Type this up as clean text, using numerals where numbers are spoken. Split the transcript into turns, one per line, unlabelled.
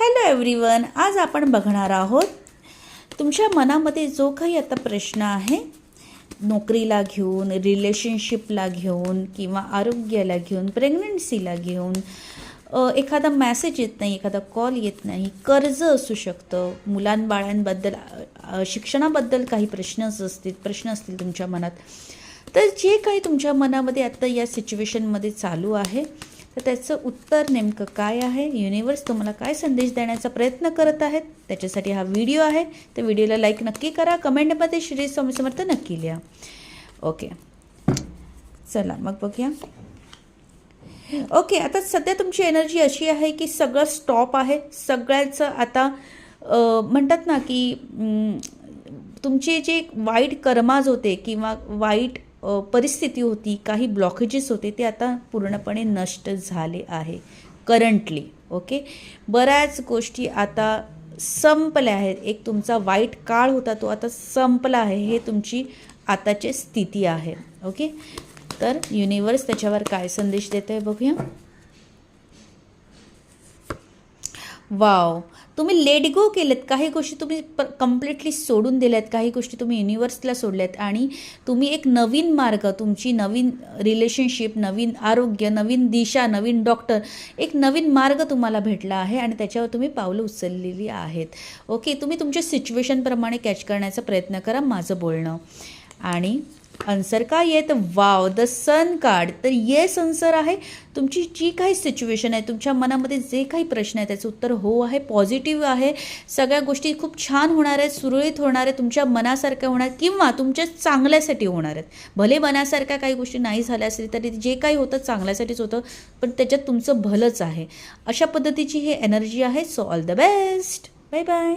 Hello everyone, आज आपण बघणार आहोत तुमच्या मनामध्ये जो काही आता प्रश्न आहे नोकरीला घेऊन, रिलेशनशिपला घेऊन किंवा आरोग्याला घेऊन, प्रेग्नन्सीला घेऊन, एखादा मेसेज येत नाही, एखादा कॉल येत नाही, कर्ज असू शकतं, मुलांबाळांबद्दल, शिक्षणाबद्दल काही प्रश्न असतील तुमच्या मनात. तर जे काही तुमच्या मनामध्ये आत्ता या सिच्युएशनमध्ये चालू आहे तर त्याचं उत्तर नेमकं काय आहे, युनिवर्स तुम्हाला काय संदेश देण्याचा प्रयत्न करत आहेत, त्याच्यासाठी हा व्हिडिओ आहे. तर व्हिडिओला लाईक नक्की करा, कमेंटमध्ये श्री स्वामी समर्थ नक्की लिहा. ओके, चला मग बघूया. ओके, आता सध्या तुमची एनर्जी अशी आहे की सगळं स्टॉप आहे. सगळ्याचं आता म्हणतात ना की तुमचे जे वाईट कर्माज होते किंवा वाईट परिस्थिती होती, काही ब्लॉकेजेस होते, ते आता पूर्णपणे नष्ट झाले आहे करंटली. ओके, बऱ्याच गोष्टी आता संपल्या आहेत. एक तुमचा वाईट काळ होता तो आता संपला आहे, हे तुमची आताची स्थिती आहे. ओके, तर युनिवर्स त्याच्यावर काय संदेश देत आहे बघूया. वाव, तुम्ही लेट गो केलेत. काही गोष्टी तुम्ही कम्प्लिटली सोडून दिल्यात, काही गोष्टी तुम्ही युनिवर्सला सोडल्यात आणि तुम्ही एक नवीन मार्ग, तुमची नवीन रिलेशनशिप, नवीन आरोग्य, नवीन दिशा, नवीन डॉक्टर, एक नवीन मार्ग तुम्हाला भेटला आहे आणि त्याच्यावर तुम्ही पावलं उचललेली आहेत. ओके, तुम्ही तुमच्या सिच्युएशनप्रमाणे कॅच करण्याचा प्रयत्न करा माझं बोलणं. आणि आन्सर काय आहे तर वाव, द सन कार्ड. तर येस आन्सर आहे. तुमची जी काही सिच्युएशन आहे, तुमच्या मनामध्ये जे काही प्रश्न आहे त्याचं उत्तर हो आहे, पॉझिटिव्ह आहे. सगळ्या गोष्टी खूप छान होणार आहेत, सुरळीत होणार आहेत, तुमच्या मनासारख्या होणार किंवा तुमच्या चांगल्यासाठी होणार आहेत. भले मनासारख्या काही गोष्टी नाही झाल्या असतील तरी जे काही होतं चांगल्यासाठीच होतं, पण त्याच्यात तुमचं भलंच आहे. अशा पद्धतीची ही एनर्जी आहे. So all the best, bye bye.